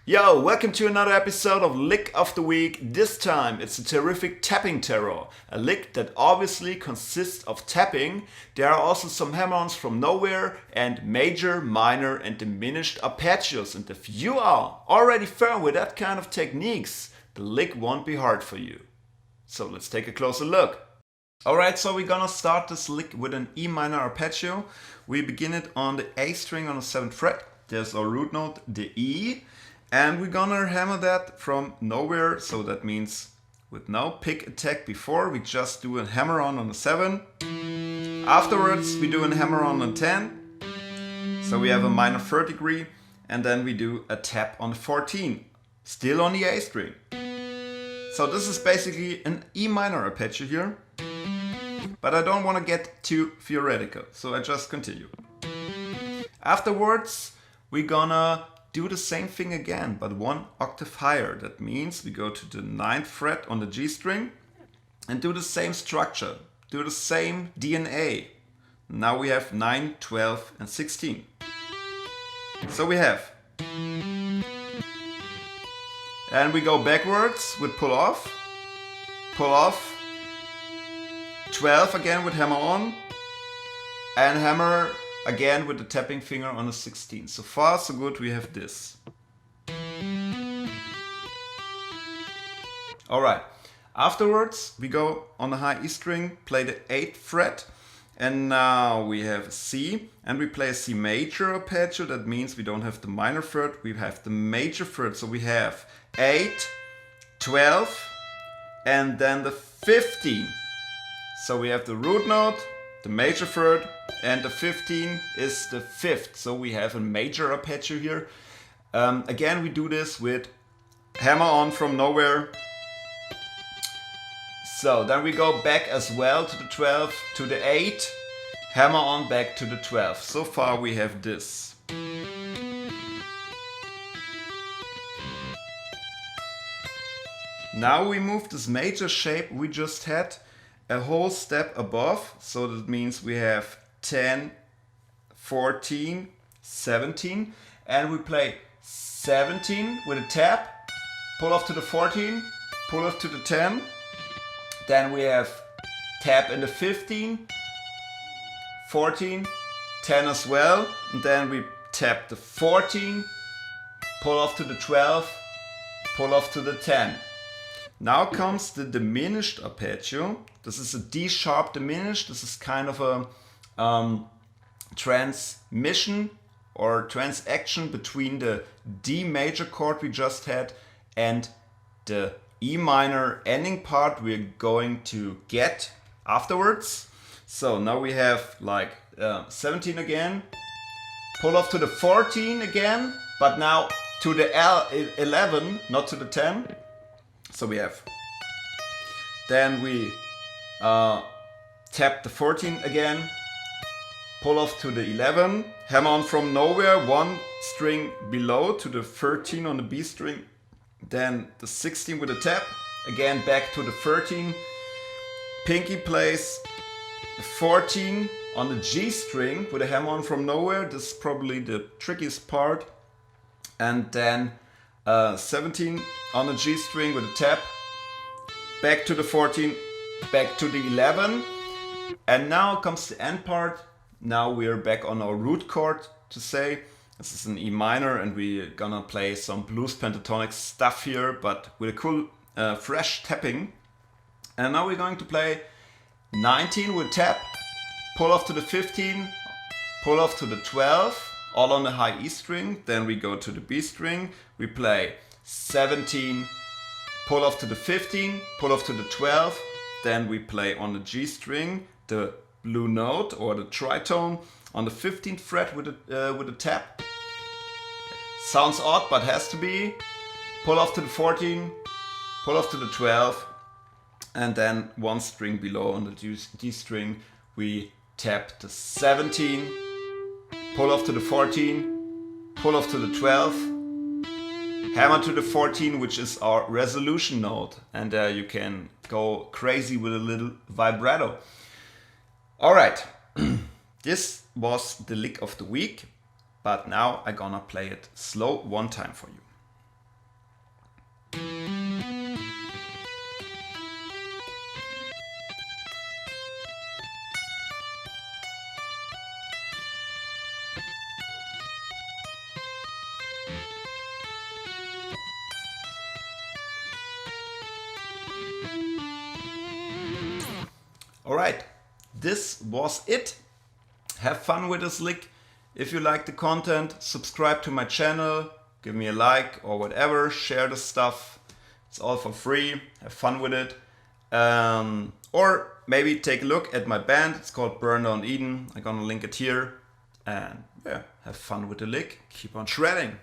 Yo, welcome to another episode of Lick of the Week. This time it's a terrific tapping terror. A lick that obviously consists of tapping. There are also some hammer-ons from nowhere and major, minor and diminished arpeggios. And if you are already firm with that kind of techniques, the lick won't be hard for you. So let's take a closer look. Alright, so we're gonna start this lick with an E minor arpeggio. We begin it on the A string on the 7th fret. There's our root note, the E. And we're gonna hammer that from nowhere, so that means with no pick attack before, we just do a hammer on the 7. Afterwards, we do a hammer on the 10. So we have a minor 3rd degree, and then we do a tap on the 14, still on the A string. So this is basically an E minor arpeggio here, but I don't want to get too theoretical, so I just continue. Afterwards, we're gonna do the same thing again, but 1 octave higher. That means we go to the 9th fret on the G string and do the same structure, do the same DNA. Now we have 9, 12 and 16. So we have. And we go backwards with pull off, 12 again with hammer on, and hammer again with the tapping finger on the 16. So far so good, we have this. Alright, afterwards we go on the high E string, play the 8th fret, and now we have a C, and we play a C major arpeggio. That means we don't have the minor 3rd, we have the major 3rd. So we have 8, 12, and then the 15. So we have the root note, the major 3rd, and the 15 is the 5th. So we have a major arpeggio here. Again, we do this with hammer on from nowhere. So then we go back as well to the 12, to the 8, hammer on back to the 12. So far we have this. Now we move this major shape we just had a whole step above, so that means we have 10, 14, 17, and we play 17 with a tap, pull off to the 14, pull off to the 10, then we have tap in the 15, 14, 10 as well, and then we tap the 14, pull off to the 12, pull off to the 10. Now comes the diminished arpeggio. This is a D sharp diminished. This is kind of a transmission or transaction between the D major chord we just had and the E minor ending part we're going to get afterwards. So now we have like 17 again, pull off to the 14 again, but now to the 11, not to the 10. So we have, then we tap the 14 again, pull off to the 11, hammer on from nowhere, 1 string below to the 13 on the B string, then the 16 with a tap, again back to the 13, pinky plays the 14 on the G string with a hammer on from nowhere. This is probably the trickiest part, and then 17 on the G string with a tap, back to the 14, back to the 11, and now comes the end part. Now we're back on our root chord to say. This is an E minor, and we're gonna play some blues pentatonic stuff here, but with a cool fresh tapping. And now we're going to play 19 with tap, pull off to the 15, pull off to the 12, all on the high E string. Then we go to the B string, we play 17, pull off to the 15, pull off to the 12, then we play on the G string the blue note or the tritone on the 15th fret with a tap. Sounds odd, but has to be. Pull off to the 14, pull off to the 12, and then 1 string below on the D string we tap the 17, pull off to the 14, pull off to the 12, hammer to the 14, which is our resolution note, and you can go crazy with a little vibrato. Alright, this was the lick of the week, but now I'm gonna play it slow 1 time for you. Alright, this was it. Have fun with this lick. If you like the content, subscribe to my channel, give me a like or whatever, share the stuff. It's all for free. Have fun with it. Or maybe take a look at my band. It's called Burn Down Eden. I'm gonna link it here. And yeah, have fun with the lick. Keep on shredding.